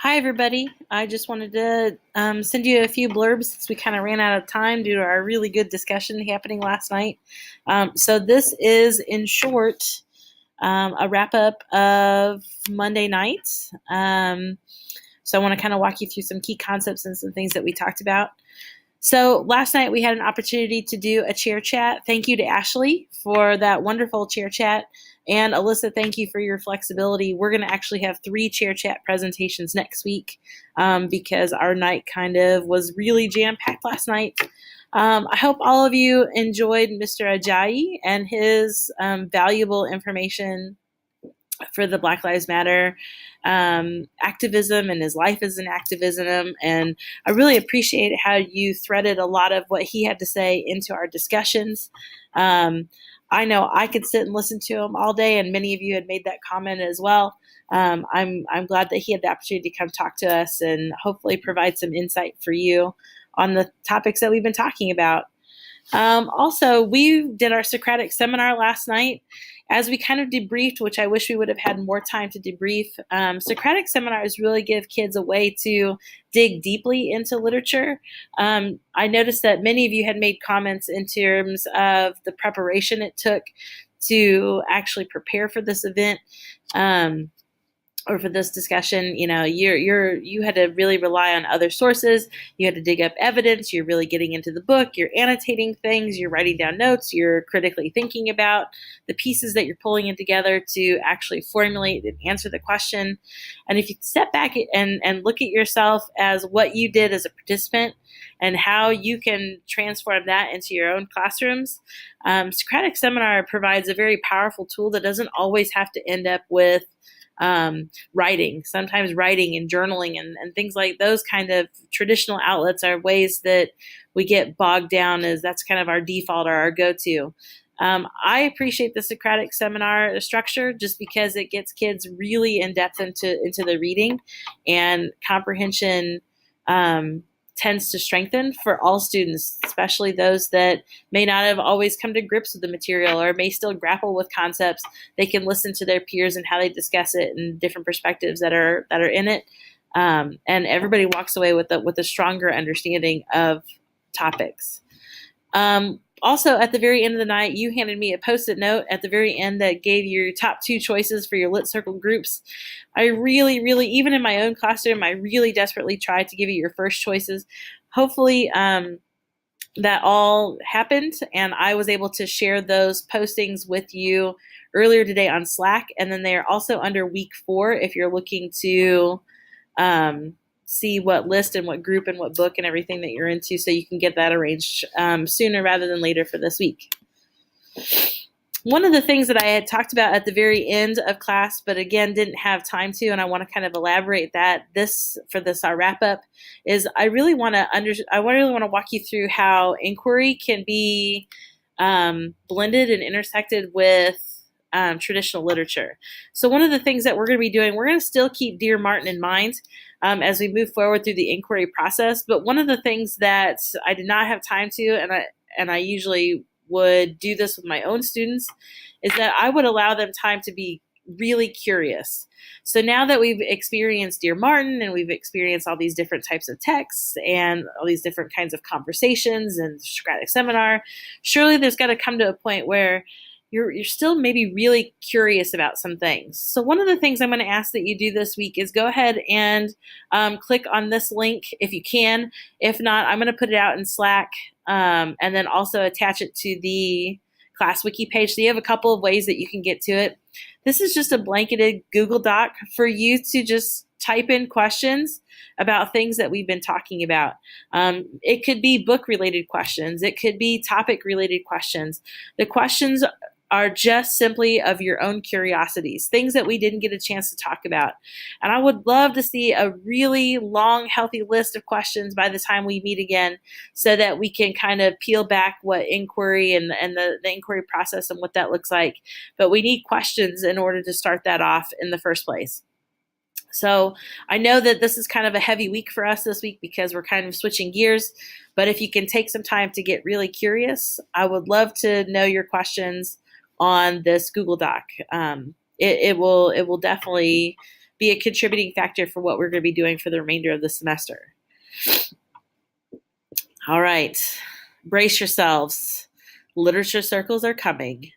Hi, everybody. I just wanted to send you a few blurbs since we kind of ran out of time due to our really good discussion happening last night. So this is, in short, a wrap-up of Monday night. So I want to kind of walk you through some key concepts and some things that we talked about. So last night we had an opportunity to do a chair chat. Thank you to Ashley for that wonderful chair chat. And Alyssa, thank you for your flexibility. We're going to actually have 3 chair chat presentations next week because our night kind of was really jam-packed last night. I hope all of you enjoyed Mr. Ajayi and his valuable information for the Black Lives Matter activism and his life as an activism. And I really appreciate how you threaded a lot of what he had to say into our discussions. I know I could sit and listen to him all day, and many of you had made that comment as well. I'm glad that he had the opportunity to come talk to us and hopefully provide some insight for you on the topics that we've been talking about. Also, we did our Socratic Seminar last night. As we kind of debriefed, which I wish we would have had more time to debrief, Socratic Seminars really give kids a way to dig deeply into literature. I noticed that many of you had made comments in terms of the preparation it took to actually prepare for this event. Or for this discussion, you know, you had to really rely on other sources. You had to dig up evidence. You're really getting into the book. You're annotating things. You're writing down notes. You're critically thinking about the pieces that you're pulling in together to actually formulate and answer the question. And if you step back and look at yourself as what you did as a participant and how you can transform that into your own classrooms, Socratic Seminar provides a very powerful tool that doesn't always have to end up with writing. Sometimes writing and journaling and things like those kind of traditional outlets are ways that we get bogged down as that's kind of our default or our go-to. I appreciate the Socratic Seminar structure just because it gets kids really in depth into the reading, and comprehension tends to strengthen for all students, especially those that may not have always come to grips with the material or may still grapple with concepts. They can listen to their peers and how they discuss it and different perspectives that are in it, and everybody walks away with a stronger understanding of topics. Also, at the very end of the night, you handed me a Post-it note at the very end that gave your top 2 choices for your Lit Circle groups. I really, even in my own classroom, I really desperately tried to give you your first choices. Hopefully, that all happened, and I was able to share those postings with you earlier today on Slack, and then they are also under week 4 if you're looking to see what list and what group and what book and everything that you're into, so you can get that arranged sooner rather than later for this week. One of the things that I had talked about at the very end of class, but again didn't have time to, and I want to kind of elaborate that our wrap up, is I really want to walk you through how inquiry can be blended and intersected with traditional literature. So one of the things that we're going to be doing, we're going to still keep Dear Martin in mind as we move forward through the inquiry process. But one of the things that I did not have time to, and I usually would do this with my own students, is that I would allow them time to be really curious. So now that we've experienced Dear Martin and we've experienced all these different types of texts and all these different kinds of conversations and Socratic Seminar, surely there's got to come to a point where you're still maybe really curious about some things. So one of the things I'm going to ask that you do this week is go ahead and click on this link if you can. If not, I'm going to put it out in Slack and then also attach it to the class wiki page. So you have a couple of ways that you can get to it. This is just a blanketed Google Doc for you to just type in questions about things that we've been talking about. It could be book-related questions. It could be topic-related questions. The questions are just simply of your own curiosities, things that we didn't get a chance to talk about. And I would love to see a really long, healthy list of questions by the time we meet again, so that we can kind of peel back what inquiry and the inquiry process and what that looks like. But we need questions in order to start that off in the first place. So I know that this is kind of a heavy week for us this week because we're kind of switching gears. But if you can take some time to get really curious, I would love to know your questions on this Google Doc. It will definitely be a contributing factor for what we're going to be doing for the remainder of the semester. All right, brace yourselves. Literature circles are coming.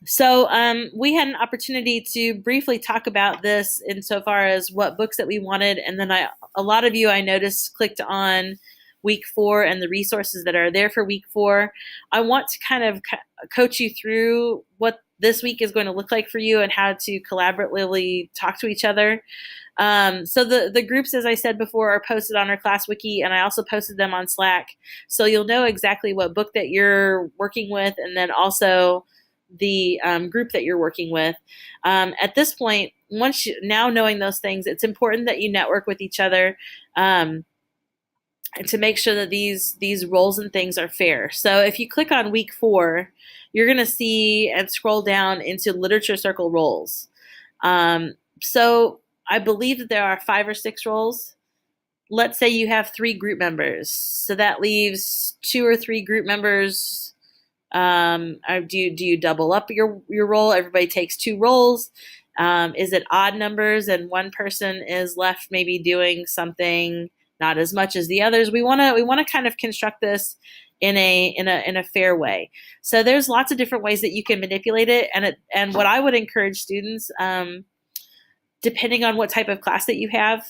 So we had an opportunity to briefly talk about this insofar as what books that we wanted, and then a lot of you I noticed clicked on week 4 and the resources that are there for week 4. I want to kind of coach you through what this week is going to look like for you and how to collaboratively talk to each other. So the groups, as I said before, are posted on our class wiki, and I also posted them on Slack. So you'll know exactly what book that you're working with, and then also the group that you're working with. At this point, now knowing those things, it's important that you network with each other to make sure that these roles and things are fair. So if you click on week 4, you're going to see and scroll down into literature circle roles. So I believe that there are 5 or 6 roles. Let's say you have 3 group members. So that leaves 2 or 3 group members. Do you double up your role? Everybody takes 2 roles. Is it odd numbers and one person is left maybe doing something not as much as the others? We want to kind of construct this in a fair way. So there's lots of different ways that you can manipulate it, and what I would encourage students, depending on what type of class that you have,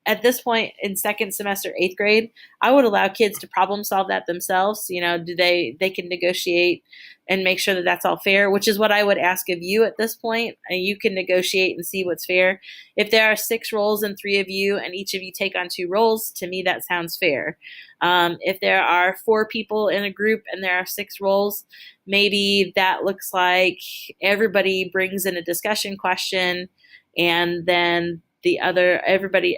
at this point in second semester, 8th grade, I would allow kids to problem solve that themselves. They can negotiate and make sure that that's all fair, which is what I would ask of you at this point. You can negotiate and see what's fair. If there are 6 roles and 3 of you and each of you take on 2 roles, to me that sounds fair. If there are 4 people in a group and there are 6 roles, maybe that looks like everybody brings in a discussion question, and then everybody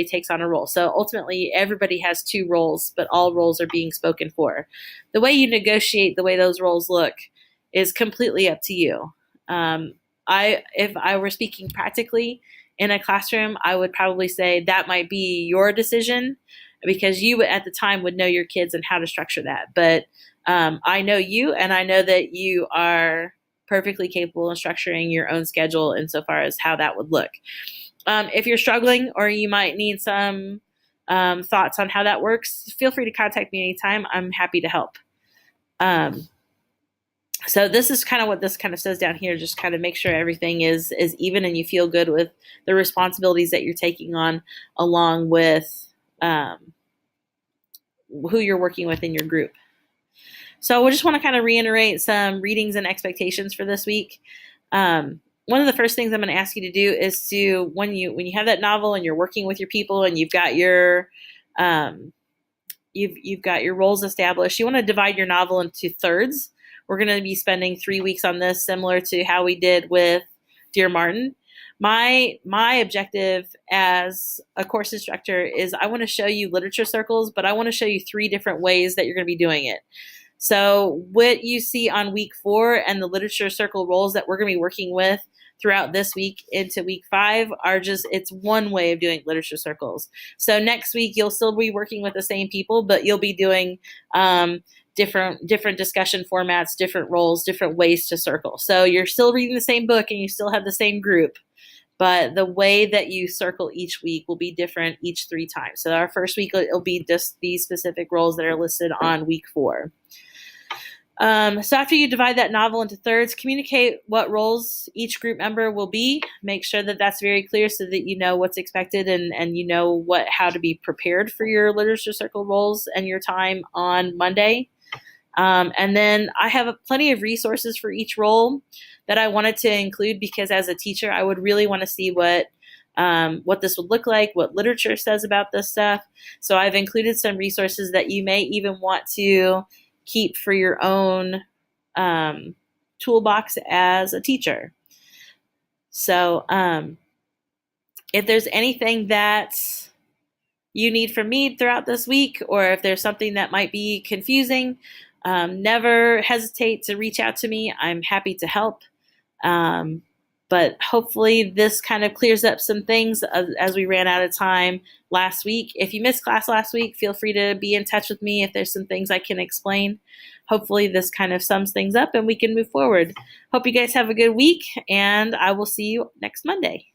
takes on a role. So ultimately everybody has 2 roles, but all roles are being spoken for. The way you negotiate the way those roles look is completely up to you. If I were speaking practically in a classroom, I would probably say that might be your decision, because you at the time would know your kids and how to structure that. But I know you, and I know that you are perfectly capable of structuring your own schedule insofar as how that would look. If you're struggling or you might need some thoughts on how that works, feel free to contact me anytime. I'm happy to help. So this is kind of what this kind of says down here. Just kind of make sure everything is even and you feel good with the responsibilities that you're taking on, along with who you're working with in your group. So we just want to kind of reiterate some readings and expectations for this week. One of the first things I'm going to ask you to do is to, when you have that novel and you're working with your people and you've got your roles established, you want to divide your novel into thirds. We're going to be spending 3 weeks on this, similar to how we did with Dear Martin. My objective as a course instructor is I want to show you literature circles, but I want to show you 3 different ways that you're going to be doing it. So what you see on week 4 and the literature circle roles that we're going to be working with throughout this week into week 5 it's one way of doing literature circles. So next week you'll still be working with the same people, but you'll be doing different discussion formats, different roles, different ways to circle. So you're still reading the same book and you still have the same group, but the way that you circle each week will be different each 3 times. So our first week, it'll be just these specific roles that are listed on week 4. So after you divide that novel into thirds, communicate what roles each group member will be. Make sure that that's very clear so that you know what's expected and you know how to be prepared for your literature circle roles and your time on Monday. And then I have plenty of resources for each role that I wanted to include, because as a teacher, I would really want to see what this would look like, what literature says about this stuff. So I've included some resources that you may even want to keep for your own toolbox as a teacher. So if there's anything that you need from me throughout this week, or if there's something that might be confusing, never hesitate to reach out to me. I'm happy to help. But But hopefully this kind of clears up some things as we ran out of time last week. If you missed class last week, feel free to be in touch with me if there's some things I can explain. Hopefully this kind of sums things up and we can move forward. Hope you guys have a good week, and I will see you next Monday.